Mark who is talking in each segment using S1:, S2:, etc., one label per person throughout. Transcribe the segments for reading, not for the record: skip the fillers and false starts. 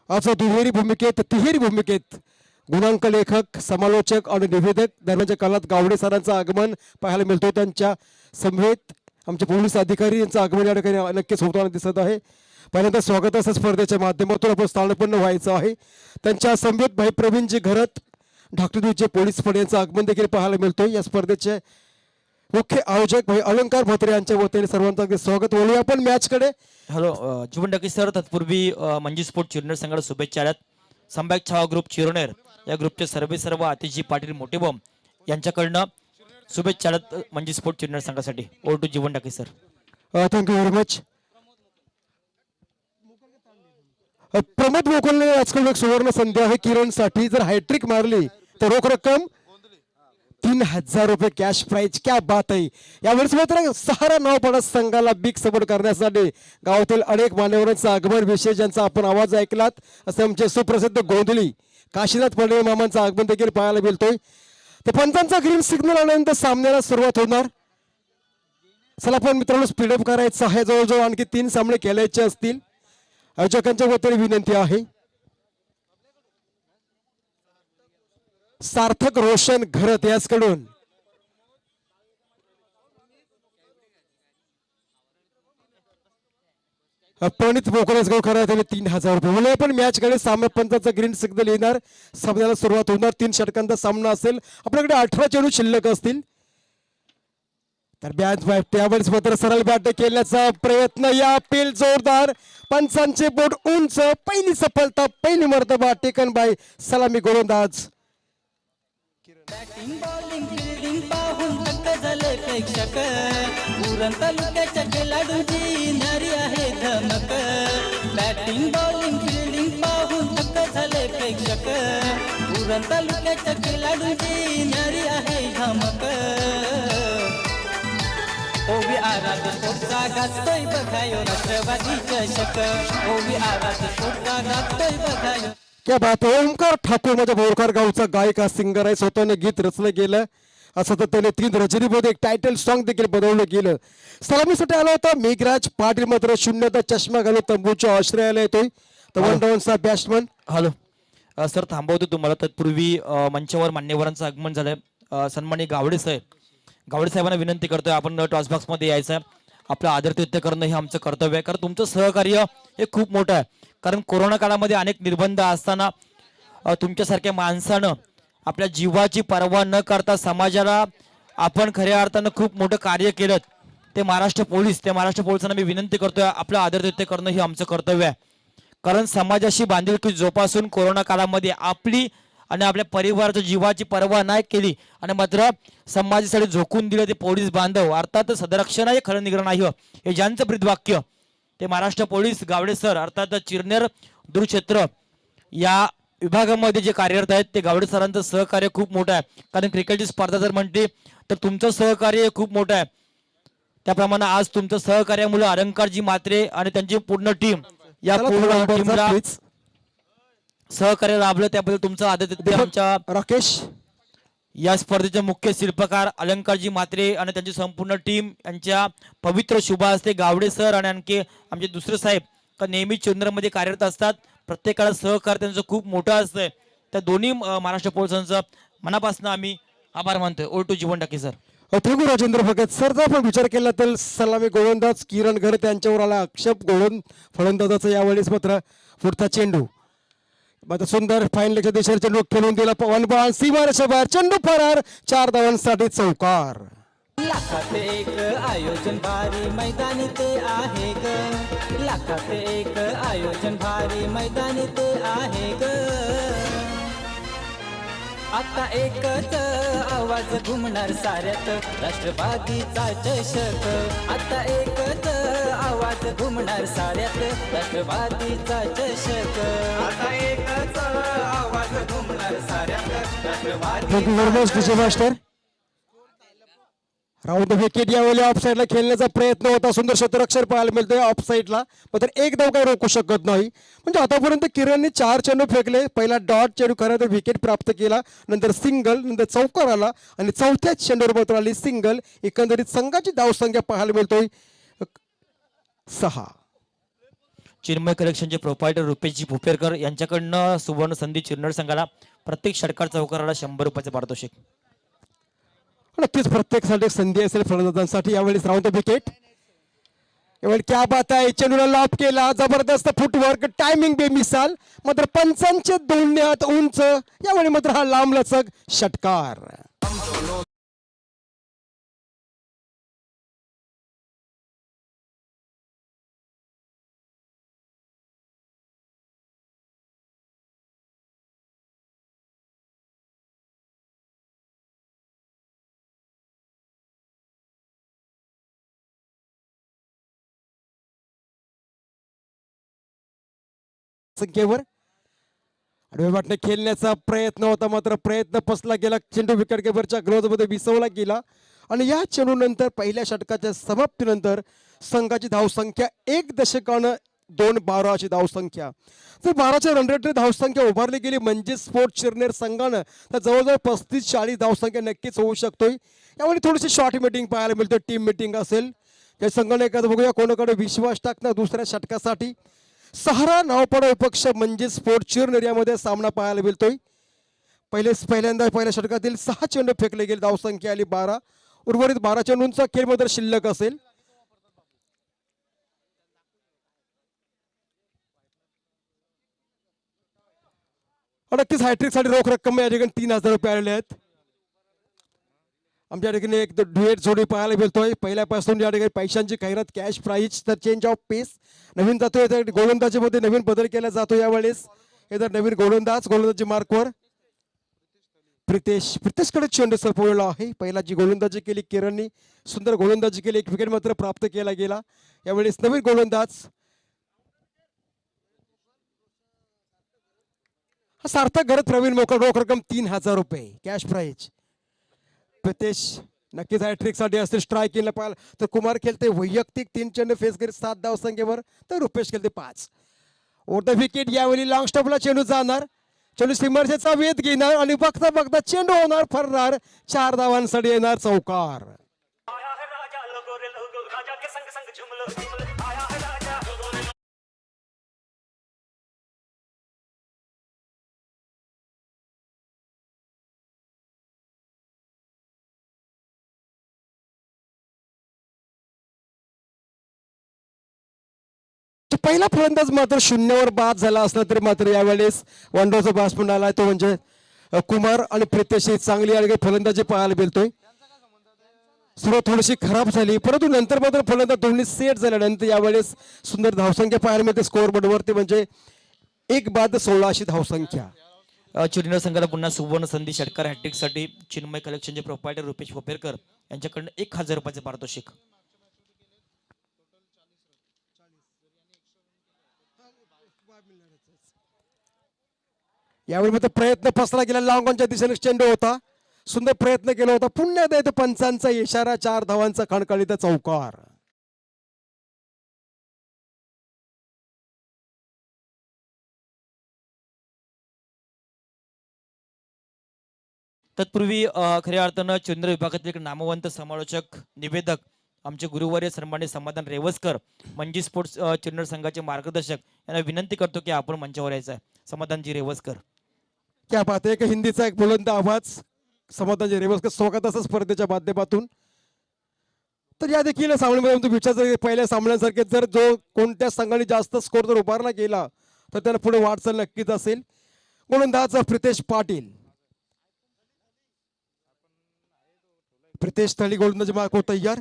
S1: आज दुहेरी भूमिकेत तिहेरी भूमिकेत गुणांक लेखक समालोचक आणि निवेदक दरम्यानच्या काळात गावडे सरांचं आगमन पाहायला मिळतो। त्यांच्या समवेत आमचे पोलीस अधिकारी यांचं आगमन या ठिकाणी नक्कीच होताना दिसत आहे। पहिल्यांदा स्वागताच्या स्पर्धेच्या माध्यमातून आपण स्थानपन्न व्हायचं आहे। त्यांच्या समवेत भाई प्रवीणजी घरत ढाकटूचे पोलीस पडे यांचं आगमन देखील पाहायला मिळतो। या स्पर्धेचे मुख्य आयोजक भाई अलंकार म्हात्रे यांच्या वतीने सर्वांचं अगदी स्वागत। बोलूया आपण मॅचकडे।
S2: हॅलो जीवन डाके सर, तत्पूर्वी मंजी स्पोर्ट चिरनेर संघाला शुभेच्छा आहेत। संभाग छावा ग्रुप चिरनेर या ग्रुपचे सर्व आतिशी पाटील मोठेबोम यांच्याकडनं शुभेच्छा आहेत मंजी स्पोर्ट चिरनेर संघासाठी। Over to Jeevan Dake sir.
S1: Thank you very much. Pramod मोकलने आजकाल एक सुवर्ण संधी आहे किरणसाठी। जर हॅट्रिक मारली तर रोख रक्कम 3000 रुपये कॅश प्राइज। क्या बात आहे। यावेळेस मात्र सहारा नावपडा संघाला बिग सपोर्ट करण्यासाठी गावातील अनेक मान्यवरांचं आगमन विशेष ज्यांचा आपण आवाज ऐकलात असे आमचे सुप्रसिद्ध गोंधळी काशीनाथ पडे मामांचं आगमन देखील पाहायला मिळतोय। तर पंचांचा ग्रीन सिग्नल आल्यानंतर सामन्याला सुरुवात होणार। चला पण मित्रांनो स्पीडअप करायचं आहे। जवळजवळ आणखी 3 सामने खेळायचे असतील। आयोजकांच्या वतीने विनंती आहे। सार्थक रोशन घरत याचकडून प्रणित मोकळेसगाव खरा त्याने 3000 रुपये म्हणून पण मॅच कडे सामना पंचाचा ग्रीन सिग्नल येणार। सामन्याला सुरुवात होणार। 3 षटकांचा सामना असेल। आपल्याकडे 18 चेंडू शिल्लक असतील। तर त्यावेळेस मात्र सरळ बॅट खेळण्याचा प्रयत्न। या अपील जोरदार। पंचांचे बोट उंच। पहिली सफलता पहिली मर्तबा टेकन बाय सलामी गोलंदाज।
S3: बॅटिंग बॉलिंग फिल्डिंग पाहून थक्क झाले प्रेक्षक। उरण तालुक्याच्या खेळाडूंची नारी आहे धमक। बॅटिंग बॉलिंग फिल्डिंग पाहून थक्क झाले प्रेक्षक। उरण तालुक्याच्या खेळाडूंची नारी आहे धमक। ओवी आराध स्पोर्टचा गाजतोय बघायो राष्ट्रवादी चषक। ओवी आराध स्पोर्टचा गाजतोय बघायो।
S1: क्या बात आहे। ओंकार ठाकूर माझ्या बोरकार गावचा गायक सिंगर आहे। स्वतःने गीत रचलं गेलं असं तर त्याने 3 रजनीमध्ये एक टायटल सॉन्ग देखील बनवलं गेलं। सलामीसाठी आला होता मेघराज पाटील मात्र शून्यता चष्मा घालून तंबूच्या आश्रयाला येतोय। तर 1 डाऊनचा बॅट्समन।
S2: हॅलो सर, थांबवतो तुम्हाला। तत्पूर्वी मंचावर मान्यवरांचं आगमन झालंय। सन्माननीय गावडे साहेबांना विनंती करतोय आपण टॉस बॉक्स मध्ये यायचं। आपलं आदरातिथ्य करणं हे आमचं कर्तव्य आहे। कारण तुमचं सहकार्य हे खूप मोठं आहे। कारण कोरोना काळामध्ये अनेक निर्बंध असताना तुमच्यासारख्या माणसानं आपल्या जीवाची पर्वा न करता समाजाला आपण खऱ्या अर्थानं खूप मोठं कार्य केलं। ते महाराष्ट्र पोलिसांना मी विनंती करतोय आपलं आदरातिथ्य करणं हे आमचं कर्तव्य आहे। कारण समाजाशी बांधिलकी जोपासून कोरोना काळामध्ये आपली आणि आपल्या परिवाराच्या जीवाची पर्वा नाही केली आणि मात्र समाजासाठी झोकून दिलं ते पोलीस बांधव अर्थात सदरक्षण हे खरं निग्रह नाही हे ज्यांचं ब्रीदवाक्य ते महाराष्ट्र पोलीस गावडे सर अर्थात चिरनेर दूरक्षेत्र या विभागामध्ये जे कार्यरत आहेत ते गावडे सरांचं सहकार्य खूप मोठं आहे। कारण क्रिकेटची स्पर्धा जर म्हणते तर तुमचं सहकार्य खूप मोठं आहे। त्याप्रमाणे आज तुमचं सहकार्यामुळे अलंकारजी म्हात्रे आणि त्यांची पूर्ण टीम या पूर्ण टीमला सहकार्य लाभलं त्याबद्दल तुमचं आदरातिथ्य। आमच्या
S1: राकेश
S2: या स्पर्धेचे मुख्य शिल्पकार अलंकारजी म्हात्रे आणि त्यांची संपूर्ण टीम यांच्या पवित्र शुभ हस्ते गावडे सर आणि आणखी आमचे दुसरे साहेब का नेहमी चिरनेरमध्ये कार्यरत असतात। प्रत्येकाला सहकार्य त्यांचं खूप मोठं असतंय। त्या दोन्ही महाराष्ट्र पोलिसांचं मनापासून आम्ही आभार मानतोय। Over to Jeevan Dake sir.
S1: Thank you Rajendra Bhagat sir. जर आपण विचार केला तर सलामी गोलंदाज किरण घरत यांच्यावर आला आक्षेप। फलंदाजाचा यावेळेस मात्र पुढचा चेंडू मात्र सुंदर फाईन लेगच्या दिशेने चेंडू खेळून दिला। 1 बॉल सीमारेषा बाहेर चेंडू फरार। 4 धावांसाठी चौकार।
S3: लाखात एक आयोजन भारी मैदानी ते आहे ग। लाखात एक आयोजन भारी मैदानी ते आहे ग। आता एकच आवाज घुमणार साऱ्यात राष्ट्रवादीचा चषक। आता एकच आवाज घुमणार साऱ्यात राष्ट्रवादीचा चषक। आता एकच आवाज घुमणार साऱ्यात राष्ट्रवादीचा
S1: मास्टर राऊंड विकेट यावेळी ऑफ साईडला खेळण्याचा प्रयत्न होता। सुंदर क्षेत्ररक्षण पाहायला मिळतोय ऑफ साईडला मात्र एक धाव काही रोखू शकत नाही। म्हणजे आतापर्यंत किरणने 4 चेंडू फेकले। पहिला डॉट चेंडू खरा तर विकेट प्राप्त केला, नंतर सिंगल, नंतर चौकार आला आणि चौथ्याच चेंडूवर मात्र आली सिंगल। एकंदरीत संघाची धावसंख्या पाहायला मिळतोय 6।
S2: चिन्मय कलेक्शनचे प्रोपायटर रुपेशजी भोपेरकर यांच्याकडनं सुवर्ण संधी चिरनर संघाला प्रत्येक षटकार चौकाराला 100 रुपयाचे पारितोषिक.
S1: नक्कीच प्रत्येकासाठी संधी असेल फलंदाजांसाठी. यावेळेस राऊंड द विकेट. यावेळी क्या बात आहे, चेंडूला लॉप केला, जबरदस्त फुटवर्क, टायमिंग बेमिसाल, मात्र पंचांचे दोन्ही हात उंच. यावेळी मात्र हा लांबलचक षटकार. संख्येवर आडव्या वाटणे खेळण्याचा प्रयत्न होता, मात्र प्रयत्न फसला गेला. चेंडू विकेट किपरच्या ग्लोव्ह मध्ये विसवला गेला आणि या चेंडूनंतर पहिल्या षटकाच्या समाप्तीनंतर संघाची धावसंख्या 1 दशकानं 2-12 अशी धावसंख्या. जर 12च्या रन रेटने धावसंख्या उभारली गेली म्हणजे स्पोर्ट चिरनेर संघानं तर जवळजवळ 35-40 धावसंख्या नक्कीच होऊ शकतोय. यावेळी थोडीशी शॉर्ट मीटिंग पाहायला मिळते, टीम मीटिंग असेल. त्या संघाने एखादं बघूया कोणाकडे विश्वास टाकणार दुसऱ्या षटकासाठी. सहारा नावपडा विपक्ष म्हणजे स्पोर्ट चिरनेर यामध्ये सामना पाहायला मिळतोय. पहिल्यांदा पहिल्या षटकातील 6 चेंडू फेकले गेले, धावसंख्या आली 12. उर्वरित 12 चेंडूंचा खेळ मात्र शिल्लक असेल. नक्कीच हॅट्रिकसाठी रोख रक्कम या ठिकाणी 3000 रुपये आलेले आहेत. आमच्या ठिकाणी एक ड्युएट जोडी पाहायला मिळतोय. पहिल्यापासून या ठिकाणी पैशांची खैरात, कॅश प्राईज, तर चेंज ऑफ पेस नवीन जातोय. गोलंदाजीमध्ये नवीन बदल केला जातो यावेळेस. इधर नवीन गोलंदाजी मार्कवर प्रितेशकडे चेंडू सरपवलेला आहे. पहिला जी गोलंदाजी केली किरणनी, सुंदर गोलंदाजी केली, 1 विकेट मात्र प्राप्त केला गेला. यावेळेस नवीन गोलंदाज हा सार्थक घरात प्रवीण मोकळ. रोख रक्कम 3000 रुपये कॅश प्राईज. प्रितेश नक्कीच हॅट्रिक साठी असते. स्ट्राईक केलं पाहिलं तर कुमार खेळते वैयक्तिक 3 चेंडू फेस करीत 7 धाव संख्येवर, तर रुपेश खेळते 5. Over the wicket. यावेळी लॉंग स्टॉपला चेंडू जाणार, चेंडू सिमरसेचा वेध घेणार आणि बघता बघता चेंडू होणार फरार. 4 धावांसाठी येणार चौकार. पहिला फलंदाज मात्र शून्यावर बाद झाला असला तरी मात्र यावेळेस वन डाऊनचा बॅट्समन आलाय, तो म्हणजे कुमार. आणि प्रितेश ही चांगली आणि फलंदाजी पाहायला मिळतोय. सुरुवात थोडीशी खराब झाली परंतु नंतर मात्र फलंदाज दोन्ही सेट झाल्यानंतर यावेळेस सुंदर धावसंख्या पाहायला मिळते स्कोअर बोर्डवरती, म्हणजे 1 बाद 16 अशी धावसंख्या.
S2: चिरनेर संघाला पुन्हा सुवर्ण संधी षटकार हॅट्रिकसाठी चिन्मय कलेक्शनचे प्रोपायटर रुपेश भोपेरकर यांच्याकडनं 1000 रुपयाचे पारितोषिक.
S1: यावेळी मात्र प्रयत्न फसला गेला. लॉंगॉनच्या दिशेने चेंडू होता, सुंदर प्रयत्न केला होता. पुन्हा एकदा येतो पंचांचा इशारा, 4 धावांचा खणखणीत चौकार.
S2: तत्पूर्वी खऱ्या अर्थानं चंद्र विभागातील एक नामवंत समालोचक, निवेदक, आमचे गुरुवर्य सन्माननीय समाधान रेवसकर म्हणजे स्पोर्ट्स चिरनेर संघाचे मार्गदर्शक यांना विनंती करतो की आपण मंचावर यायचं आहे. समाधानजी रेवसकर.
S1: क्या बात आहे. एक हिंदीचा एक बुलंद आवाज समाधानजी रेवसकर स्वागताचा स्पर्धेच्या माध्यमातून. तर या देखील सामन्यामध्ये विचार पहिल्या सामन्यांसारखे जर जो कोणत्या संघाने जास्त स्कोर जर उभारला गेला तर त्याला पुढे वाटचाल नक्कीच असेल. गोलंदाज प्रितेश पाटील. प्रितेश तळी गोलंदाजी मार्क तयार.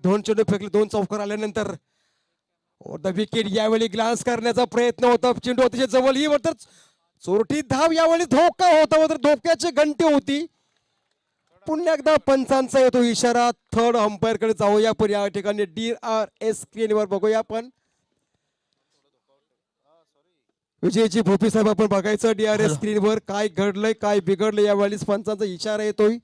S1: 2 चेंडू फेकले, 2 चौकार आल्यानंतर द विकेट. यावेळी ग्लान्स करण्याचा प्रयत्न होता, चेंडू अतिशय जवळ. ही मात्र चोरटी धाव. यावेळी धोका होता, मात्र धोक्याची घंटी होती. पुन्हा एकदा पंचांचा येतो इशारा. थर्ड अंपायर कडे जाऊया पण या ठिकाणी DRS स्क्रीनवर बघूया आपण. विजयजी भोपी साहेब आपण बघायचं DRS स्क्रीनवर काय घडलंय काय बिघडलंय. यावेळी पंचांचा इशारा येतोय.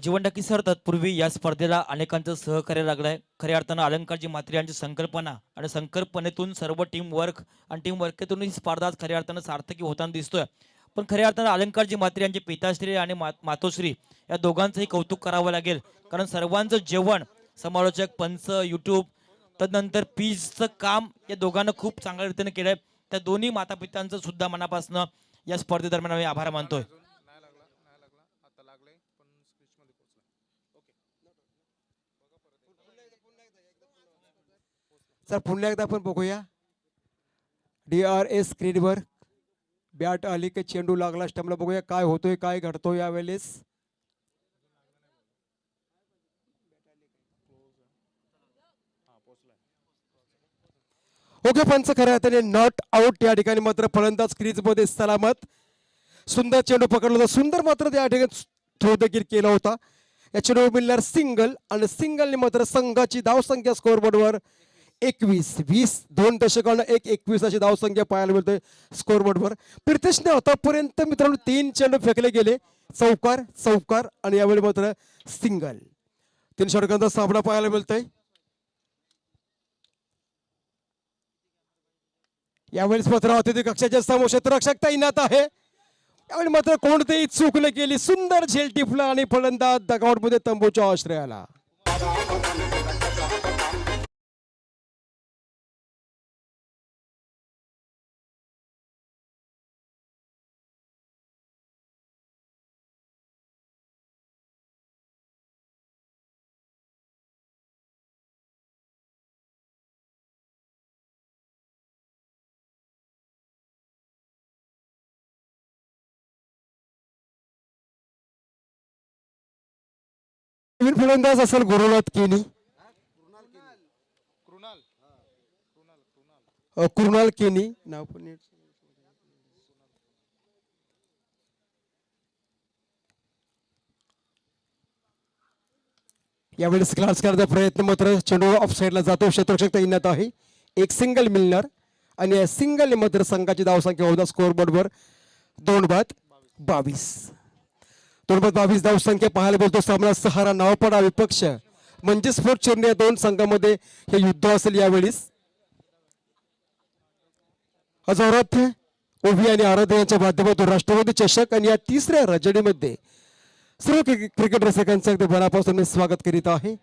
S2: जीवन टाकी सर, तत्पूर्वी या स्पर्धेला अनेकांचं सहकार्य लागलंय. खऱ्या अर्थानं अलंकारजी म्हात्रे यांची संकल्पना आणि संकल्पनेतून सर्व टीम वर्क आणि टीम वर्केतून ही स्पर्धा खऱ्या अर्थानं सार्थकी होताना दिसतोय. पण खऱ्या अर्थानं अलंकारजी म्हात्रे यांचे पिताश्री आणि मातोश्री या दोघांचंही कौतुक करावं लागेल, कारण सर्वांचं जेवण समालोचक, पंच, यूट्यूब तदनंतर पीचचं काम या दोघांना खूप चांगल्या रीतीने केलंय. त्या दोन्ही माता पित्यांचं सुद्धा मनापासून या स्पर्धेदरम्यान आम्ही आभार मानतोय.
S1: सर पुन्हा एकदा आपण बघूया DRS स्क्रीनवर बॅट आली की चेंडू लागला स्टंपला. बघूया काय होतोय काय घडतोय यावेळेस. ओके पंच खऱ्या अर्थाने नॉट आउट. या ठिकाणी मात्र फलंदाज क्रीज मध्ये सलामत. सुंदर चेंडू पकडला होता, सुंदर मात्र त्या ठिकाणी थ्रो देखील केला होता. या चेंडू मिळणार सिंगल आणि सिंगलने मात्र संघाची धावसंख्या स्कोअरबोर्डवर 21. 2 दशकांना 21 अशी धावसंख्या पाहायला मिळते स्कोअरबोर्डवर. प्रितेशने आतापर्यंत मित्रांनो 3 चेंडू फेकले गेले, चौकार चौकार आणि यावेळी मात्र सिंगल. 3 षटकांचा सामना पाहायला मिळतोय. यावेळेस मात्र अतिथी कक्षाच्या समोर क्षेत्ररक्षक तैनात आहे. यावेळी मात्र कोणतेही चूक न केली, सुंदर झेल टिपला आणि फलंदाज डगआउट मध्ये तंबूच्या आश्रयाला. नवीन फलंदाज असेल गुरुनाथ केनी. कृणाल केनी नाव पण नीट. यावेळेस क्लास करण्याचा प्रयत्न मात्र चेंडू ऑफ साईडला जातो. क्षेत्ररक्षक तैनात आहे. एक सिंगल मिळणार आणि या सिंगलने मात्र संघाची धावसंख्या होता स्कोअरबोर्डवर 2-22. 2-22 धावसंख्या पाहायला बोलतो. सामना सहारा नावपडा विपक्ष म्हणजे स्फोट चिरणे. 2 संघामध्ये हे युद्ध असेल यावेळेस. आराध्य ओवी आणि आराध्य यांच्या माध्यमातून राष्ट्रवादी चषक आणि या तिसऱ्या रजनीमध्ये सर्व क्रिकेट रसिकांचं अगदी मनापासून मी स्वागत करीत आहे.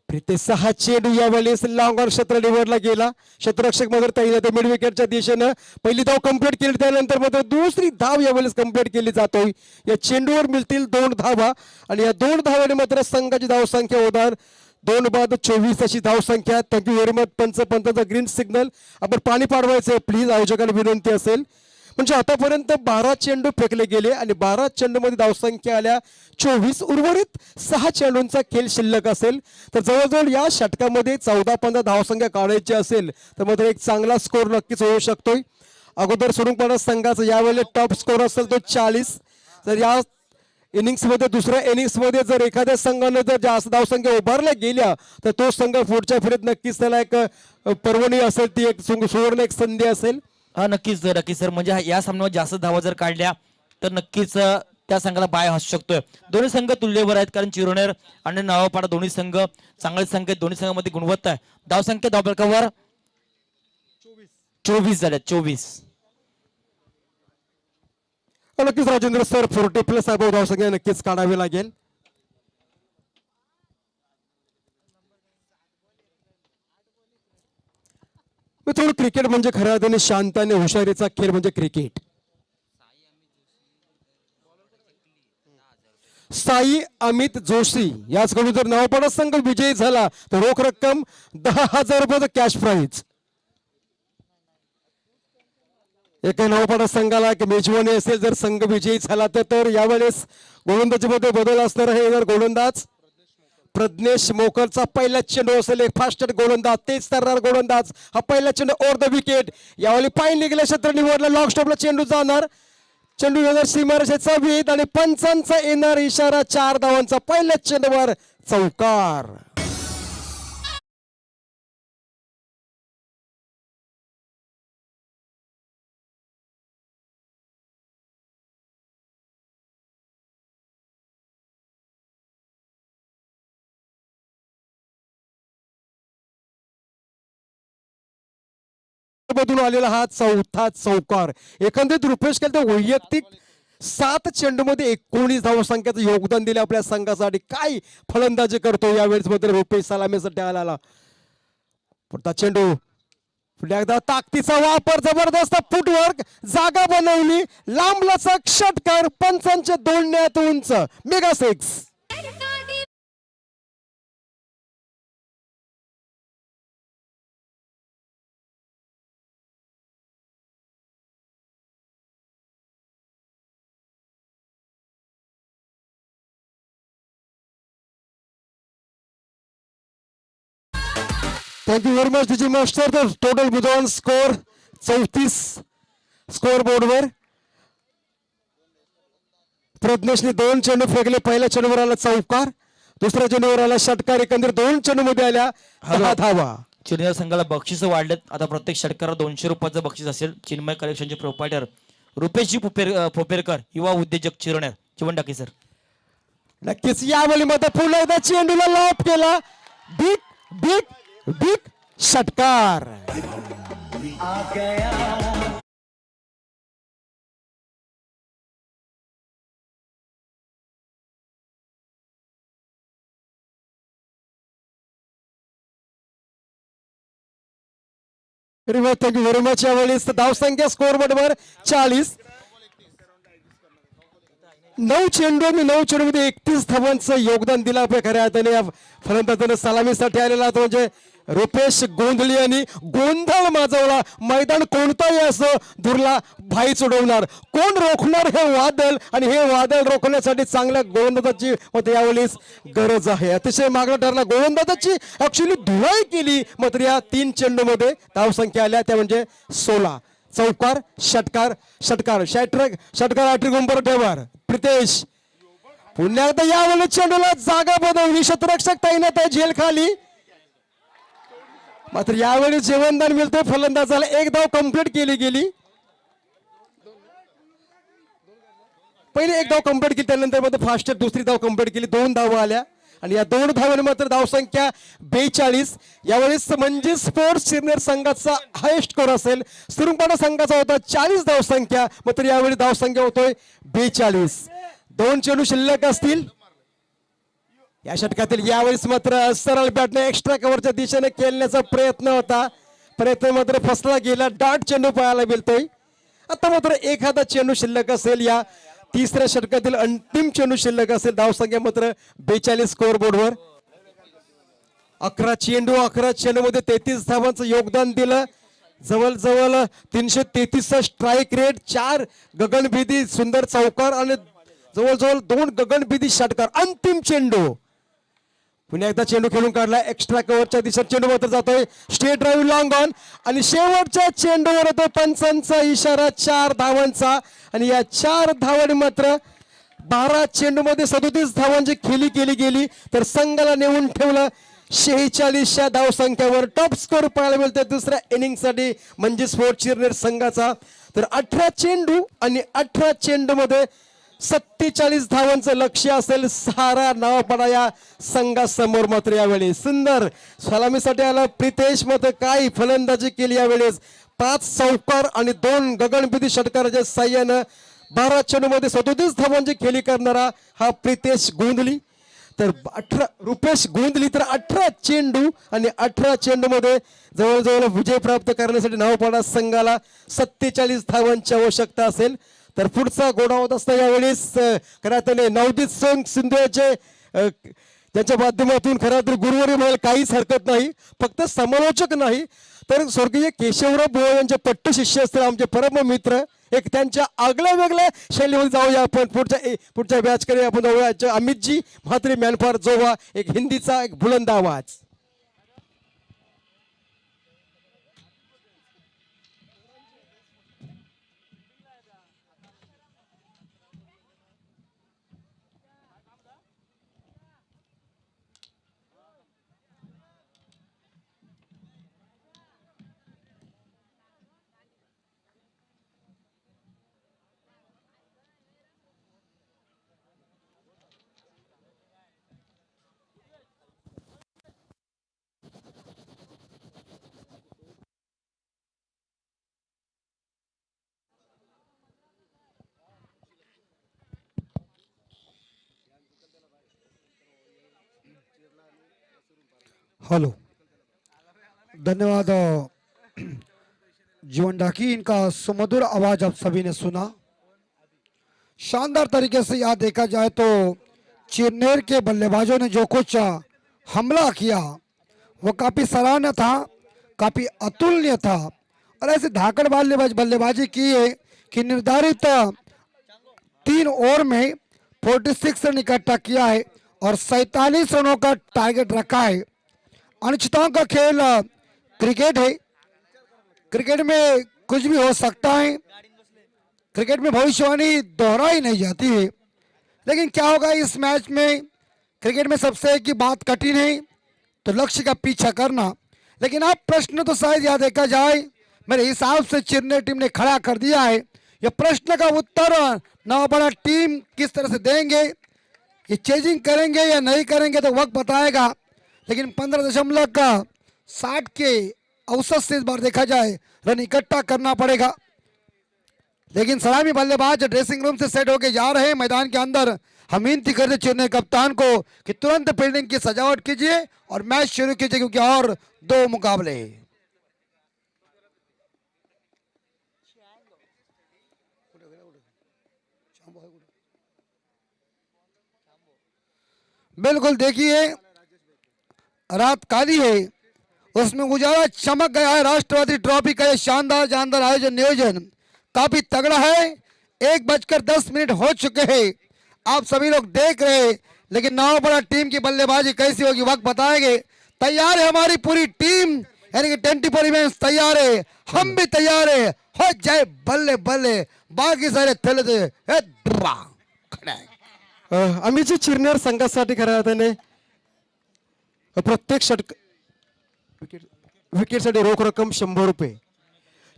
S1: प्रीते 6 चेंडू यावेळेस लॉंग ऑन क्षेत्र निवडला गेला. क्षेत्ररक्षक मात्र तैनात मिड विकेटच्या दिशेनं पहिली धाव कंप्लीट केली, त्यानंतर मात्र दुसरी धाव यावेळेस कंप्लीट केली जातोय. या चेंडूवर मिळतील 2 धावा आणि या 2 धावाने मात्र संघाची धावसंख्या होणार 2-24 अशी धावसंख्या. थँक्यू व्हेरी मच पंचाचा ग्रीन सिग्नल. आपण पाणी पाडवायचं प्लीज, आयोजकांना विनंती असेल. म्हणजे आतापर्यंत 12 चेंडू फेकले गेले आणि 12 चेंडूमध्ये धावसंख्या आल्या 24. उर्वरित 6 चेंडूंचा खेळ शिल्लक असेल तर जवळजवळ या षटकामध्ये 14-15 धावसंख्या काढायची असेल तर मात्र एक चांगला स्कोर नक्कीच होऊ शकतोय. अगोदर सोडून संघाचा यावेळेला टॉप स्कोर असेल तो 40. जर या इनिंग्समध्ये दुसऱ्या इनिंग्समध्ये जर एखाद्या संघाने जर जास्त धावसंख्या उभारल्या गेल्या तर तो संघ पुढच्या फेरीत नक्कीच त्याला एक पर्वणी असेल, ती एक सुवर्ण एक संधी असेल.
S2: हा नक्कीच नक्कीच सर. म्हणजे या सामन्यावर जास्त धावा जर काढल्या तर नक्कीच त्या संघाला बाय असू शकतोय. दोन्ही संघ तुल्यवर आहेत कारण चिरोनेर आणि नावापाडा दोन्ही संघ चांगले संघ आहेत. दोन्ही संघामध्ये गुणवत्ता आहे. धावसंख्या धावफलकावर 24 झाल्या. 24.
S1: नक्कीच राजेंद्र सर 40+ अबोव धावसंख्या नक्कीच काढावी लागेल. मित्रांनो क्रिकेट म्हणजे खऱ्या अर्थाने शांत आणि हुशारीचा खेळ म्हणजे क्रिकेट. साई अमित जोशी याचकडून जर नावपडा संघ विजयी झाला तर रोख रक्कम 10,000 रुपयाचं कॅश प्राइज. एका नावपडा संघाला मेजवानी असेल जर संघ विजयी झाला तर यावेळेस गोलंदाजीमध्ये बदल असणार आहे. जर गोलंदाज प्रज्ञेश मोकरचा पहिला चेंडू असेल, एक फास्टर गोलंदाज, तेज तरणार गोलंदाज. हा पहिला चेंडू ओव्हर द विकेट. यावेळी पाय निघाल्या क्षेत्र निवडला, लॉंग स्टॉपला चेंडू जाणार. चेंडू येणार सीमारेषेचा वेध आणि पंचांचा येणार इशारा. 4 धावांचा पहिल्या चेंडूवर चौकार. मधून आलेला हा चौथा चौकार. एकंदरीत रुपेश केल तर वैयक्तिक 7 चेंडूमध्ये 19 धावसंख्याचं योगदान दिले आपल्या संघासाठी. काय फलंदाजी करतो यावेळेस मात्र रुपेश सलामीसाठी आला. पुढचा चेंडू पुन्हा एकदा ताकदीचा वापर, जबरदस्त फुटवर्क, जागा बनवली, लांब लचक षटकार, पंचांच्या दोडण्यात उंच, मेगा 6. थँक्यू व्हेरी मच डीजी मास्टर. तर टोटल बुधवान स्कोर 34 स्कोर बोर्डवर. प्रज्ञेशने 2 चेंडू फेकले. पहिल्या चेंडूवर आला चौकार, दुसऱ्या चेंडूवर आला षटकार. एकंदरीत 2 चेंडू मध्ये आल्या 10 धावा.
S2: चिरंजीव संघाला बक्षीस वाढलेत. आता प्रत्येक षटकारावर 200 रुपयाचं बक्षीस असेल. चिन्मय कलेक्शनचे प्रोपायटर रुपेशजी फोपेरकर, युवा उद्योजक चिरवणार चिवण टाकी सर.
S1: नक्कीच यावेळी मात्र पुन्हा एकदा चेंडूला लॉप केला. बिग बिग बिग षटकार. Thank you very much. यावेळेस धावसंख्या स्कोर बोर्डवर 40. 9 चेंडू आणि 9 चेंडूमध्ये 31 धावांचं योगदान दिलं आपल्या खऱ्या अर्थाने या फलंदाजानं सलामीसाठी आलेला तो म्हणजे रुपेश गोंधळी यांनी गोंधळ माजवला. मैदान कोणताही असो धुरला भाई चढवणार. कोण रोखणार हे वादळ, आणि हे वादळ रोखण्यासाठी चांगल्या गोलंदाजाची मात्र यावेळेस गरज आहे. अतिशय मागणं ठरला गोलंदाजाची. ऍक्च्युली धुळाई केली मात्र या 3 चेंडूमध्ये धावसंख्या आल्या त्या म्हणजे 16. चौकार, षटकार, षटकार, षटकार हॅट्रिक उंबर ठेवार प्रितेश. पुन्हा एकदा यावेळेस चेंडूला जागा बनवली. शतरक्षक तैनात आहे झेल खाली. मात्र यावेळी जेवणदान मिळते फलंदाजाला. 1 धाव कंप्लीट केली गेली. पहिले 1 धाव कंप्लीट केली, त्यानंतर मात्र फास्ट दुसरी धाव कंप्लीट केली. 2 धावा आल्या आणि या 2 धावांनी मात्र धावसंख्या 42. यावेळेस म्हणजे स्पोर्ट्स सिनियर संघाचा हायेस्ट स्कोर असेल. सुरुंगपाडा संघाचा होता 40 धावसंख्या, मात्र यावेळी धावसंख्या होतोय 42. 2 चेंडू शिल्लक असतील या षटकातील. यावेळेस मात्र सरळ बॅटने एक्स्ट्रा कव्हरच्या दिशेने खेळण्याचा प्रयत्न होता. प्रयत्न मात्र फसला गेला. डाट चेंडू पाहायला मिळतोय. आता मात्र एखादा चेंडू शिल्लक असेल. या तिसऱ्या षटकातील अंतिम चेंडू शिल्लक असेल. धावसंख्या मात्र 42 स्कोर बोर्डवर. 11 चेंडू मध्ये 33 धावांचं योगदान दिलं. जवळजवळ 333 स्ट्राईक रेट, 4 गगनभेदी सुंदर चौकार आणि जवळजवळ 2 गगनभेदी षटकार. अंतिम चेंडू पुन्हा एकदा चेंडू खेळून काढला. एक्स्ट्रा कव्हरच्या दिशेत चेंडू मात्र जातोय. स्ट्रेट ड्राईव्ह लॉंग ऑन आणि शेवटच्या चेंडूवर येतो पंचांचा इशारा 4 धावांचा. आणि या 4 धावांनी मात्र 12 चेंडूमध्ये 37 धावांची खेळी केली गेली. तर संघाला नेऊन ठेवलं 46 धावसंख्यावर. टॉप स्कोर पाहायला मिळते दुसऱ्या इनिंगसाठी म्हणजे स्पोर्ट्स चिरनेर संघाचा. तर 18 चेंडू आणि 18 चेंडूमध्ये 47 धावांचं लक्ष्य असेल. सहारा नावापडा या संघासमोर. मात्र यावेळी सुंदर सलामीसाठी आला प्रितेश. मात्र काय फलंदाजी केली यावेळेस. 5 चौकार आणि 2 गगनभेदी षटकाराच्या साह्यानं 12 चेंडूमध्ये 37 धावांची खेळी करणारा हा प्रितेश गोंधळी. तर रुपेश गोंधळी तर 18 चेंडू आणि 18 चेंडूमध्ये जवळजवळ विजय प्राप्त करण्यासाठी नावापडा संघाला 47 धावांची आवश्यकता असेल. तर पुढचा घोडा होत असता यावेळेस खऱ्या अर्थाने नवदीप सिंधूचे त्यांच्या माध्यमातून खऱ्या तर गुरुवारी म्हणाल काहीच हरकत नाही. फक्त समालोचक नाही तर स्वर्गीय केशवराव बुवा यांचे पट्ट शिष्य असतील आमचे परम मित्र. एक त्यांच्या आगळ्या वेगळ्या शैलीमध्ये जाऊया आपण. पुढच्या बॅचकडे आपण जाऊया. अमितजी म्हात्रे मॅनफार जोवा, एक हिंदीचा एक बुलंद आवाज.
S4: हेलो, धन्यवाद जीवन ढाकी, इनका सुमधुर आवाज आप सभी ने सुना। शानदार तरीके से याद देखा जाए तो चिरनेर के बल्लेबाजों ने जो कुछ हमला किया वो काफी सराहनीय था, काफी अतुलनीय था। और ऐसे धाकड़ बल्लेबाजी की है कि निर्धारित 3 ओवर में 46 रन इकट्ठा किया है और 47 रनों का टारगेट रखा है। अनिश्चितताओं का खेल क्रिकेट है, क्रिकेट में कुछ भी हो सकता है, क्रिकेट में भविष्यवाणी दोहराई नहीं जाती है। लेकिन क्या होगा इस मैच में, क्रिकेट में सबसे एक ही बात कठिन है तो लक्ष्य का पीछा करना। लेकिन अब प्रश्न तो शायद याद देखा जाए मेरे हिसाब से चिरनेर टीम ने खड़ा कर दिया है। यह प्रश्न का उत्तर नवाबड़ा टीम किस तरह से देंगे, ये चेजिंग करेंगे या नहीं करेंगे तो वक्त बताएगा। लेकिन 15.60 के औसत से इस बार देखा जाए रन इकट्ठा करना पड़ेगा। लेकिन सलामी बल्लेबाज ड्रेसिंग रूम से सेट होके जा रहे हैं मैदान के अंदर। हम विनती करते चिरनेर कप्तान को कि तुरंत फील्डिंग की सजावट कीजिए और मैच शुरू कीजिए, क्योंकि और 2 मुकाबले हैं। बिल्कुल देखिए, रात काली है, उसमें उजाला चमक गया है। राष्ट्रवादी ट्रॉफी का ये शानदार जानदार आयोजन नियोजन काफी तगड़ा है। 1:10 हो चुके हैं, आप सभी लोग देख रहे हैं। लेकिन नवाबड़ा टीम की बल्लेबाजी कैसी होगी वक्त बताएंगे। तैयार है हमारी पूरी टीम, यानी कि 24 इवेंट्स तैयार है, हम भी तैयार है। हो जाए बल्ले बल्ले, बाकी सारे थले
S1: आम्ही जे चिरनेर संघासाठी खऱ्या अर्थाने प्रत्येक विकेटसाठी रोख रक्कम 100 रुपये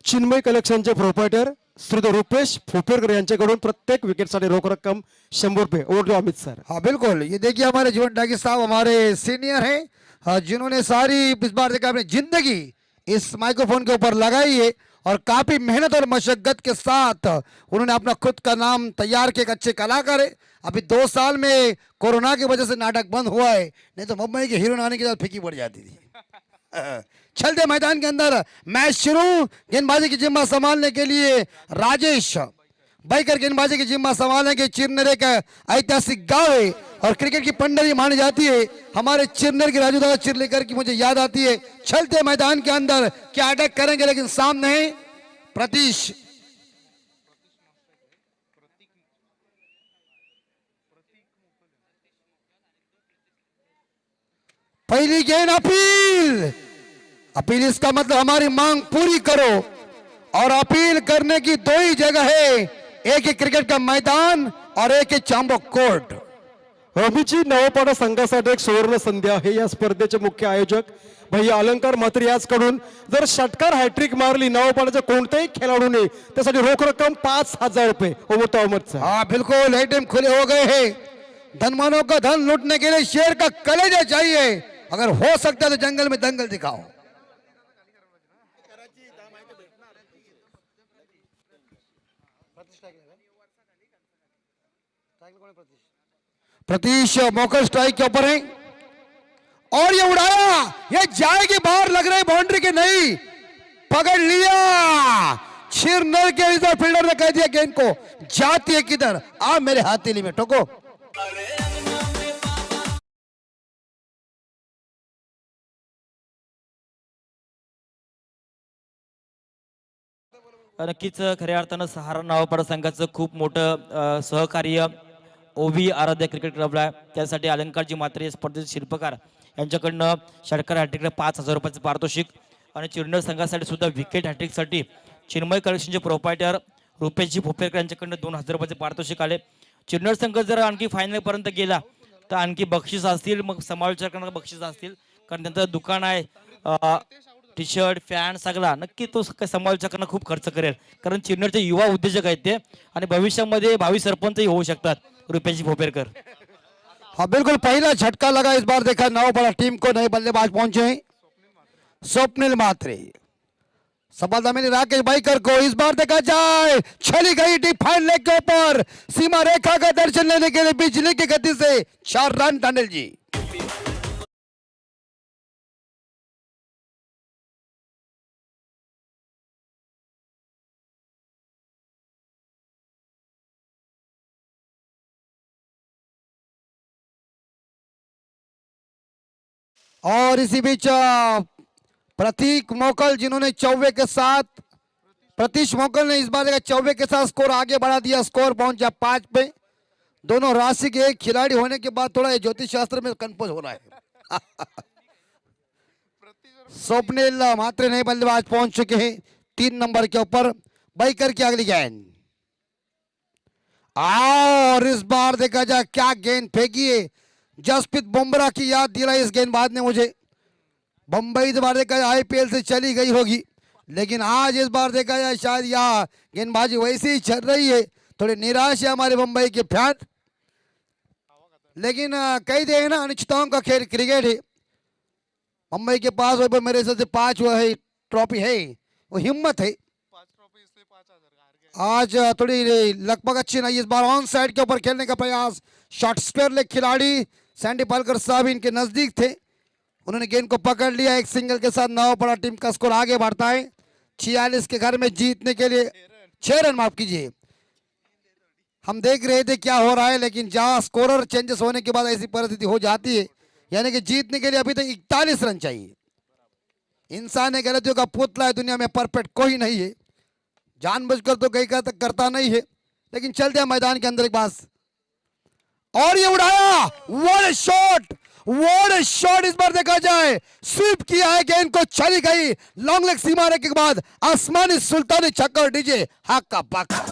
S1: चिन्मय कलेक्शनचे प्रोप्रायटर श्री रुपेश फोपेरकर यांच्याकडून प्रत्येक विकेटसाठी रोख रक्कम 100 रुपये। Over to Amit sir.
S4: हाँ बिल्कुल, ये देखिए हमारे जीवन ढाकी साहब हमारे सीनियर हैं, जिन्होंने सारी इस बार देखा अपनी जिंदगी इस माइक्रोफोन के ऊपर लगाई है और काफी मेहनत और मशक्कत के साथ उन्होंने अपना खुद का नाम तैयार किया। एक अच्छे कलाकार है। अभी 2 साल में कोरोना की वजह से नाटक बंद हुआ है, नहीं तो मुंबई की हीरोइन आने के बाद फीकी पड़ जाती थी। चलते मैदान के अंदर, मैच शुरू। गेंदबाजी की जिम्मा संभालने के लिए राजेश बैकर गेंदबाजी की जिम्मा संभालने के। चिरनेर का ऐतिहासिक गांव है और क्रिकेट की पंडरी मानी जाती है। हमारे चिरनेर की राजू दादा चिरलेकर की मुझे याद आती है। चलते मैदान के अंदर, क्या अटैक करेंगे, लेकिन सामने है प्रतीश। पहली गेंद अपील। अपील इसका मतलब हमारी मांग पूरी करो, और अपील करने की 2 ही जगह है, एक है क्रिकेट का मैदान और एक है चांबो कोर्ट।
S1: रमीची नवापाडा संघासाठी एक सुवर्ण संधी आहे। या स्पर्धेचे मुख्य आयोजक भैया अलंकार म्हात्रे याचकडून जर षटकार हॅट्रिक मारली नवापाड्याच्या कोणत्याही खेळाडूने त्यासाठी रोख रक्कम 5000 रुपये। Over to Ahmed sir.
S4: हाँ बिल्कुल, एटीएम खुले हो गए हैं। धनवानों का धन लूटने के लिए शेर का कलेजा चाहिए। अगर हो सकता है तो जंगल में दंगल दिखाओ। प्रतीश मौका स्ट्राइक के ऊपर है और ये उड़ाया, ये जाएगी बाहर, लग रही बाउंड्री के नहीं, पकड़ लिया। चिरनेर के इधर फील्डर ने कह दिया गेंद को जाती है किधर, आ मेरे हाथेली में ठोको।
S2: नक्कीच खऱ्या अर्थानं सहारा नवापाडा संघाचं खूप मोठं सहकार्य ओवी आराध्य क्रिकेट क्लबला आहे। त्यासाठी अलंकारजी म्हात्रे स्पर्धेचे शिल्पकार यांच्याकडनं षटकार हॅट्रिकला 5000 रुपयाचं पारितोषिक आणि चिरनेर संघासाठी सुद्धा विकेट हॅट्रिकसाठी चिन्मय कलेक्शनचे प्रोप्रायटर रुपेशजी फोपेरकर यांच्याकडनं 2000 रुपयाचे पारितोषिक आले। चिरनेर संघ जर आणखी फायनल पर्यंत गेला तर आणखी बक्षीस असतील, मग समालोचकांना बक्षीस असतील, कारण त्यांचं दुकान आहे, टी शर्ट फॅन सगळा। नक्की तो समालोचकांना खूप खर्च करेल, कारण चिरनेरचे युवा उद्योजक आहेत ते आणि भविष्यामध्ये भावी सरपंचही होऊ शकतात रुपेशजी फोपेरकर।
S4: हाँ बिल्कुल, पहला झटका लगा इस बार देखा नवापाड़ा टीम को। नए बल्लेबाज पहुंचे हैं, स्वप्निल म्हात्रे सफलता मिली राकेश बैकर को। इस बार देखा जाए चली गई डीप फाइन लेग के ऊपर, सीमा रेखा का दर्शन लेने के लिए बिजली की गति से 4 रन टंडल जी। और इसी बीच प्रतीक मोकल जिन्होंने 94 के साथ, प्रतीश मोकल ने इस बार 94 के साथ स्कोर आगे बढ़ा दिया, स्कोर पहुंचा 5 पे। दोनों राशि के एक खिलाड़ी होने के बाद थोड़ा ये ज्योतिष शास्त्र में कंफ्यूज हो रहा है। स्वप्निल मात्रे नए बल्लेबाज पहुंच चुके हैं 3 नंबर के ऊपर। बाइकर की अगली गेंद, और इस बार देखा जाए क्या गेंद फेंकी है। जसप्रीत बुमराह की याद दिलाई इस गेंदबाज ने मुझे। बंबई इस बार देखा जाए आईपीएल से चली गई होगी, लेकिन आज इस बार देखा जाए शायद यह गेंदबाजी वैसे ही चल रही है। थोड़ी निराश है हमारे बंबई के फैन, लेकिन कई दे ना अनिश्चितताओं का खेल क्रिकेट है। मुंबई के पास वो मेरे हिसाब से 5 वो है ट्रॉफी है, वो हिम्मत है। आज थोड़ी लगभग अच्छी नहीं। इस बार ऑन साइड के ऊपर खेलने का प्रयास, शॉर्ट स्क्वायर लेग खिलाड़ी सैंडी पालकर साहब इनके नजदीक थे, उन्होंने गेंद को पकड़ लिया। एक सिंगल के साथ 9 पड़ा, टीम का स्कोर आगे बढ़ता है 46 के घर में जीतने के लिए 6 रन, माफ कीजिए। हम देख रहे थे क्या हो रहा है, लेकिन जहां स्कोरर चेंजेस होने के बाद ऐसी परिस्थिति हो जाती है, यानी कि जीतने के लिए अभी तक 41 रन चाहिए। इंसान है गलतियों का पुतला है, दुनिया में परफेक्ट कोई नहीं है, जानबूझकर तो कहीं का करता नहीं है। लेकिन चलते हैं मैदान के अंदर एक बार, और ये उड़ाया, व्हाट शॉट, व्हाट शॉट। इस बार देखा जाए स्वीप किया है, गेंद को चली गई लॉन्ग लेग सीमा के बाद आसमानी सुल्तानी छक्का, डीजे हक्का पक्का।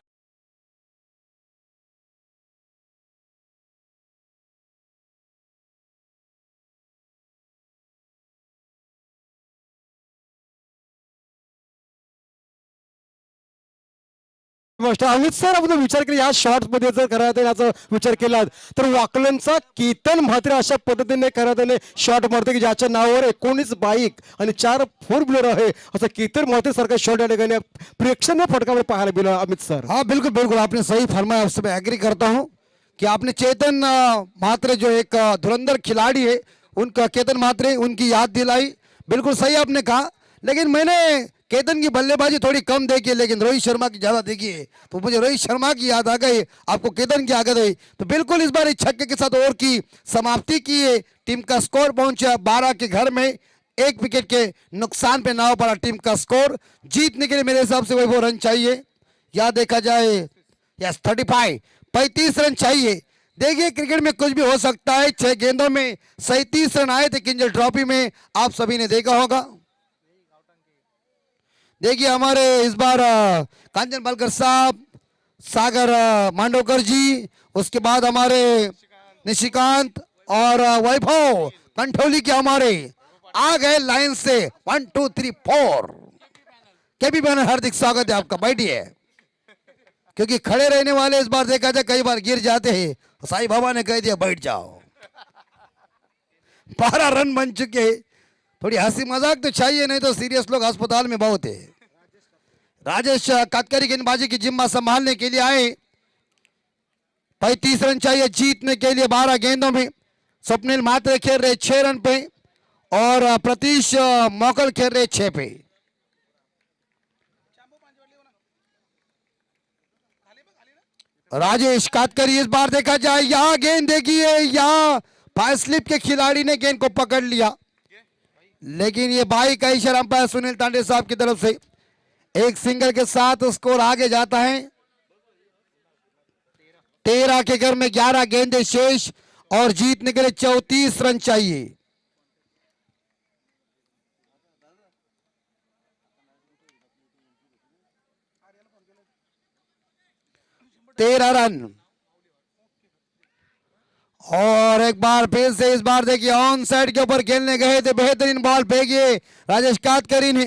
S1: गोष्ट अमित सर, आपण विचार केला या शॉर्ट मध्ये जर करायचा याचा विचार केला तर वाकलनचा केतन म्हात्रे अशा पद्धतीने करायने शॉट मारते की ज्याच्या नावावर 19 बाईक आणि 4 फोर व्हीलर आहे, असं केतन म्हात्रे सारखा शॉट या ठिकाणी प्रेक्षणीय फटकावर पाहायला मिळाला अमित सर।
S4: हाँ बिल्कुल बिल्कुल, आपने सही फरमाया, उससे मैं एग्री करता हूं कि आपने चेतन म्हात्रे जो एक धुरंधर खिलाड़ी है, उनका केतन म्हात्रे उनकी याद दिलाई, बिल्कुल सही आपने कहा। लेकिन मैंने केतन की बल्लेबाजी थोड़ी कम देखी है, लेकिन रोहित शर्मा की ज्यादा देखी है, तो मुझे रोहित शर्मा की याद आ गई, आपको केतन की आ गई। तो बिल्कुल इस बार इस छक्के के साथ ओवर की समाप्ति की है, टीम का स्कोर पहुंचा 12 के घर में, 1 विकेट के नुकसान पे 9 पड़ा टीम का स्कोर। जीतने के लिए मेरे हिसाब से वो रन चाहिए, या देखा जाए यस 35 रन चाहिए। देखिए क्रिकेट में कुछ भी हो सकता है, 6 गेंदों में 37 रन आए थे किंजल ट्रॉफी में, आप सभी ने देखा होगा। देखिए हमारे इस बार कांचन पालकर साहब, सागर मांडवकर जी, उसके बाद हमारे निशिकांत और वैभव कंठौली के हमारे आ गए लाइन से 1 2 3 4। केपी बैनर हार्दिक स्वागत है आपका, बैठिए। क्योंकि खड़े रहने वाले इस बार देखा जाए कई बार गिर जाते हैं, साईं बाबा ने कह दिया बैठ जाओ। 12 रन बन चुके हैं, थोड़ी हंसी मजाक तो चाहिए, नहीं तो सीरियस लोग अस्पताल में बहुत है। राजेश कातकरी गेंदबाजी की जिम्मा संभालने के लिए आए, 35 रन चाहिए जीतने के लिए 12 गेंदों में। स्वप्निल मात्रे खेल रहे 6 रन पे, और प्रतीश मोकल खेल रहे 6 पे। राजेश कातकरी इस बार देखा जाए, यहां गेंद देखिए, यहां फायर स्लिप के खिलाड़ी ने गेंद को पकड़ लिया, लेकिन ये बाई का इशारा अंपायर सुनील तांडे साहब की तरफ से। एक सिंगल के साथ स्कोर आगे जाता है 13 के घर में 11 गेंदें शेष, और जीतने के लिए 34 रन चाहिए। तेरह रन, और एक बार फिर से इस बार देखिए ऑन साइड के ऊपर खेलने गए थे, बेहतरीन बॉल फेंकी राजेश कातकरी ने,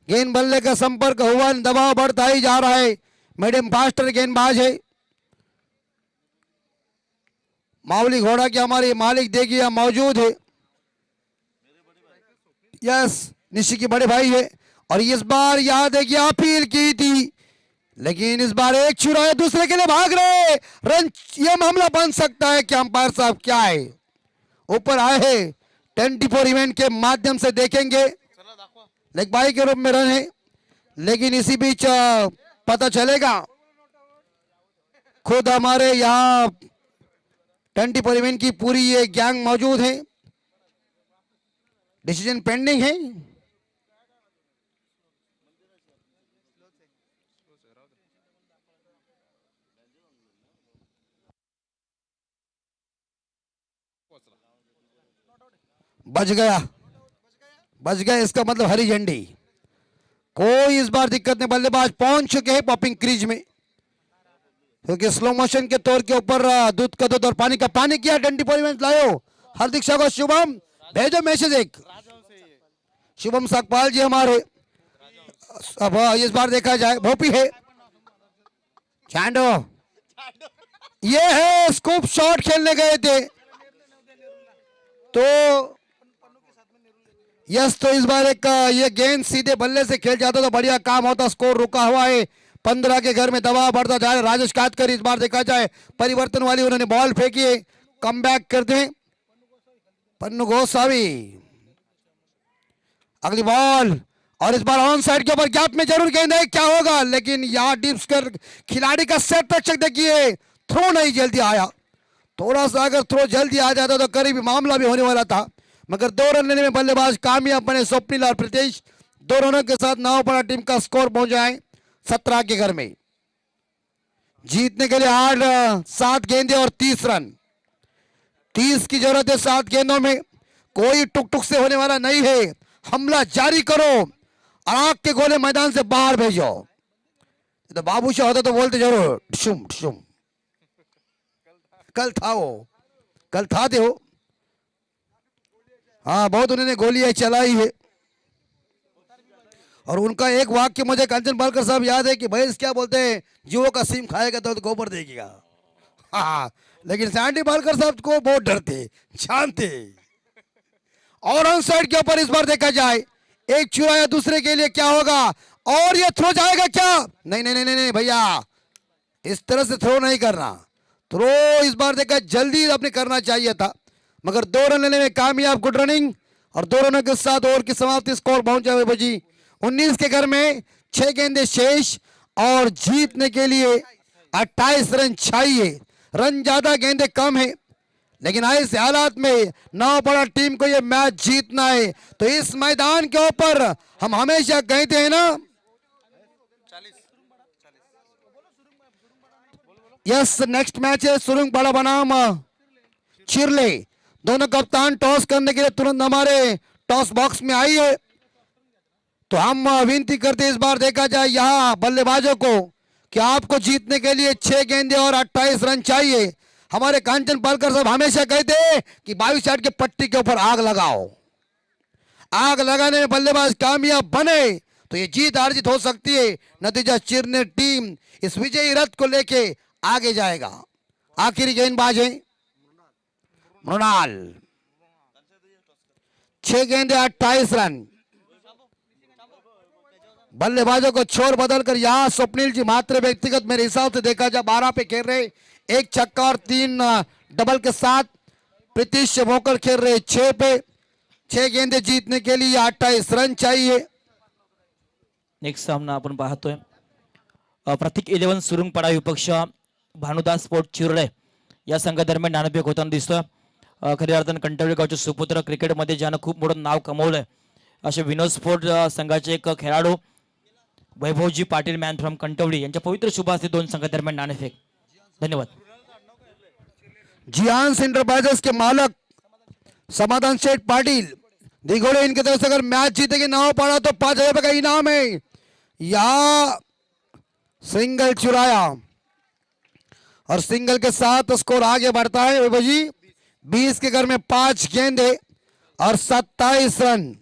S4: गेंद बल्ले का संपर्क हुआ, दबाव बढ़ता ही जा रहा है। मीडियम फास्टर गेंदबाज है, मावली घोड़ा के हमारे मालिक देखिए मौजूद है, यस निशी के बड़े भाई है। और इस बार यहां देखिए अपील की थी, लेकिन इस बार एक छुरा है, दूसरे के लिए भाग रहे रन, ये मामला बन सकता है कि अंपायर साहब क्या है ऊपर आए हैं, 24 इवेंट के माध्यम से देखेंगे, लेग बाई के रूप में रन है, लेकिन इसी बीच पता चलेगा। खुद हमारे यहाँ 24 इवेंट की पूरी ये गैंग मौजूद है, डिसीजन पेंडिंग है। बच गया, बच गया, इसका मतलब हरी झंडी। कोई इस बार दिक्कत नहीं, बल्लेबाज पहुंच चुके हैं पॉपिंग क्रीज में, क्योंकि स्लो मोशन के तौर के ऊपर दूध का दूध और पानी का पानी किया। डंडी पॉलीमेंट लायो हार्दिक स्वागत। शुभम भेजो मैसेज एक। शुभम साकपाल जी हमारे। अब इस बार देखा जाए भोपी है, चांडो, ये है स्कूप शॉट खेलने गए थे तो यस, तो इस बार एक ये गेंद सीधे बल्ले से खेल जाता तो बढ़िया काम होता। स्कोर रुका हुआ है 15 के घर में, दबाव बढ़ता जा रहा है। राजेश कातकर इस बार देखा जाए परिवर्तन वाली, उन्होंने बॉल फेंकी है, कम बैक कर दें। पन्नू गोस्वामी अगली बॉल, और इस बार ऑन साइड के ऊपर गैप में जरूर गेंद है, क्या होगा, लेकिन यहाँ डिप्स कर खिलाड़ी का सेट रक्षक देखिए, थ्रो नहीं जल्दी आया। थोड़ा सा अगर थ्रो जल्दी आ जाता तो करीबी मामला भी होने वाला था, मगर 2 रन लेने में बल्लेबाज कामयाब बने। स्वप्निल और प्रीतेश 2 रनों के साथ नावपाड़ा टीम का स्कोर पहुंच जाए 17 के घर में। जीतने के लिए 7 गेंदें और 30 रन, 30 की जरूरत है 7 गेंदों में। कोई टुक टुक से होने वाला नहीं है, हमला जारी करो, आग के गोले मैदान से बाहर भेजो। तो बाबूशाह होता तो बोलते जरूर शुम शुम, कल था वो, कल था दे हो। हाँ, बहुत उन्होंने गोलियां चलाई है, और उनका एक वाक्य मुझे कंचन पालकर साहब याद है कि भैंस क्या बोलते हैं, जीवों का सीम खाएगा तो गोबर देगा। हाँ, लेकिन सैंडी पालकर साहब को बहुत डरते जानते। और ऑन साइड के ऊपर इस बार देखा जाए, एक चुराया दूसरे के लिए, क्या होगा, और ये थ्रो जाएगा क्या? नहीं नहीं नहीं नहीं भैया, इस तरह से थ्रो नहीं करना। थ्रो इस बार देखा जल्दी अपने करना चाहिए था, मगर 2 रन लेने में कामयाब। गुड रनिंग, और 2 रनों के साथ ओवर की समाप्ति, स्कोर पहुंच जाए जी 19 के घर में। 6 गेंदें शेष, और जीतने के लिए 28 रन चाहिए। रन ज्यादा, गेंदें कम है, लेकिन ऐसे हालात में नावपाड़ा टीम को यह मैच जीतना है। तो इस मैदान के ऊपर हम हमेशा कहते हैं ना, यस, नेक्स्ट मैच है सुरंगपाड़ा बनाम चिरले। दोनों कप्तान टॉस करने के लिए तुरंत हमारे टॉस बॉक्स में आई है, तो हम विनती करते इस बार देखा जाए यहाँ बल्लेबाजों को कि आपको जीतने के लिए 6 गेंदें और 28 रन चाहिए। हमारे कांचन पालकर साहब हमेशा कहते हैं कि 22 यार्ड के पट्टी के ऊपर आग लगाओ, आग लगाने में बल्लेबाज कामयाब बने तो ये जीत हार हो सकती है। नतीजा चिरने टीम इस विजयी रथ को लेके आगे जाएगा। आखिरी गेंदबाज है मृणाल, 6 गेंदें 28 रन। बल्लेबाजों को छोर बदलकर यहाँ स्वप्निल जी मात्र व्यक्तिगत मेरे हिसाब से देखा जाए 12 पे खेल रहे, 1 छक्का और 3 डबल के साथ। प्रीतिश भोकर खेल रहे 6 पे। 6 गेंदें जीतने के लिए 28 रन चाहिए।
S2: नेक्स्ट सामना आपण पाहतोय प्रतीक 11 सुरुंगपाडा विपक्ष भानुदास स्पोर्ट चिरले या संघादरम्यान नाणेफेक होताना दिसतोय। खऱ्या अर्थानं कंटाळी गावचे सुपुत्र क्रिकेटमध्ये ज्यानं खूप मोठं नाव कमवलंय असे विनोद स्पोर्ट संघाचे एक खेळाडू वैभवजी पाटील मॅन फ्रॉम कंटवली यांच्या पवित्र शुभ हस्ते 2 संघादरम्यान नाणेफेक। धन्यवाद।
S4: जियांस इंटरप्राइजेस के मालक समाधान शेठ पाटिल दिघोड़े, इनके तरफ से अगर मैच जीतेगी नावपाड़ा तो 5,000 रुपए का इनाम है। या सिंगल चुराया और सिंगल के साथ स्कोर आगे बढ़ता है। वैभव जी 20 के घर में 5 गेंदे और 27 रन,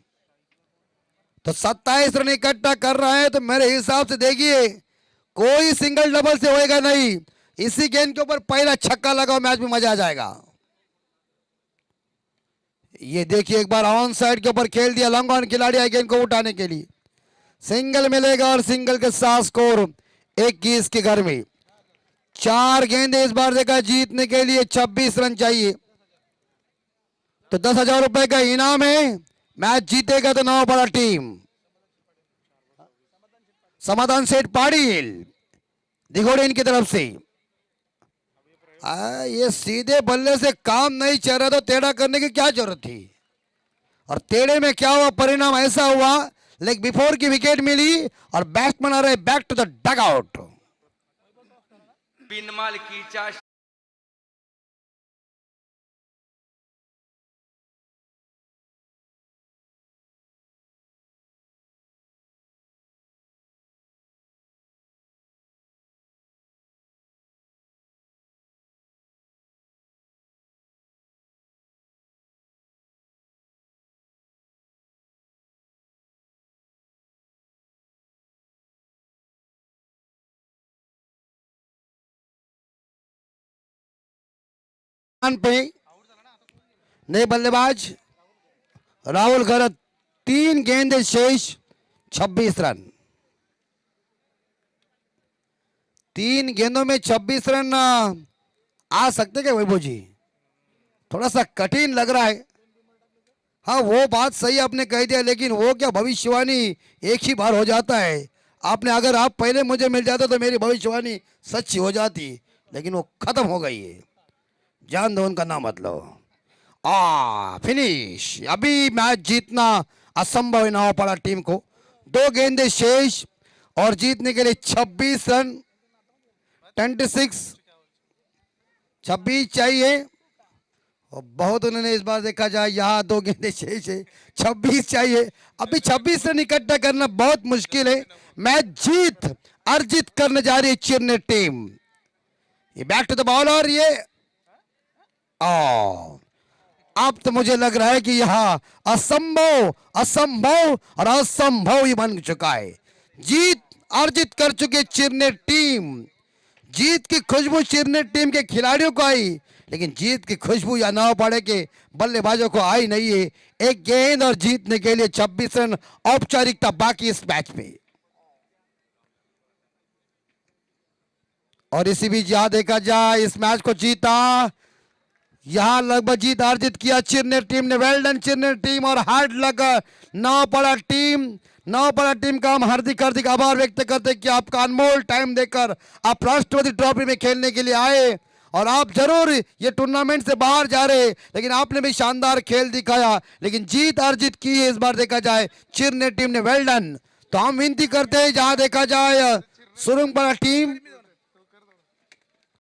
S4: तो 27 रन इकट्ठा कर रहा है। तो मेरे हिसाब से देखिए कोई सिंगल डबल से होएगा नहीं, इसी गेंद के ऊपर पहला छक्का लगाओ, मैच में मजा आ जाएगा। ये देखिए एक बार ऑन साइड के ऊपर खेल दिया, लॉन्ग ऑन खिलाड़ी है गेंद को उठाने के लिए, सिंगल मिलेगा और सिंगल के साथ स्कोर 21 के घर में। 4 गेंदे इस बार देखा जीतने के लिए 26 रन चाहिए, तो 10,000 रुपए का इनाम है। मैच जीतेगा तो नावपाड़ा टीम। समाधान सेठ पाटिल दिघोड़े इनकी तरफ से। ये सीधे बल्ले से काम नहीं चल रहा तो टेढ़ा करने की क्या जरूरत थी। और तेड़े में क्या हुआ, परिणाम ऐसा हुआ लेग बिफोर की विकेट मिली और बैट्समैन आ रहे back to the dugout.
S5: बिनमालकीच्या
S4: पे नए बल्लेबाज राहुल गरत, 3 गेंदे शेष 26 रन। 3 गेंदों में 26 रन आ सकते क्या वैभव जी? थोड़ा सा कठिन लग रहा है। हाँ वो बात सही आपने कह दिया, लेकिन वो क्या भविष्यवाणी एक ही बार हो जाता है। आपने अगर आप पहले मुझे मिल जाता तो मेरी भविष्यवाणी सच्ची हो जाती, लेकिन वो खत्म हो गई है। जान दो उनका नाम मतलब फिनिश। अभी मैच जीतना असंभव है नवापाड़ा टीम को। 2 गेंदे शेष और जीतने के लिए 26 रन 26 चाहिए। और बहुत उन्होंने इस बार देखा जाए यहाँ 2 गेंदे शेष है, 26 चाहिए। अभी 26 रन इकट्ठा करना बहुत मुश्किल है। मैच जीत अर्जित करने जा रही है चिरने टीम। ये बैक टू द बॉलर, ये अब तो मुझे लग रहा है कि यहाँ असंभव असंभव और असंभव ही बन चुका है। जीत अर्जित कर चुके चिरने टीम। जीत की खुशबू चिरने टीम के खिलाड़ियों को आई, लेकिन जीत की खुशबू या नवापाड़े के बल्लेबाजों को आई नहीं है। 1 गेंद और जीतने के लिए 26 रन औपचारिकता बाकी इस मैच में। और इसी बीच यहां देखा जाए इस मैच को जीता, यहां लगभग जीत अर्जित किया चिरनेर टीम ने। वेल डन चिरनेर टीम और हार्ड लक नवापाड़ा टीम। नवापाड़ा टीम का हम हार्दिक हार्दिक आभार व्यक्त करते हैं कि आपका अनमोल टाइम देकर आप राष्ट्रपति ट्रॉफी में खेलने के लिए आए। और आप जरूर ये टूर्नामेंट से बाहर जा रहे, लेकिन आपने भी शानदार खेल दिखाया, लेकिन जीत अर्जित की है इस बार देखा जाए चिरनेर टीम ने। वेल डन। तो हम विनती करते हैं जहां देखा जाए सुरंगपाड़ा टीम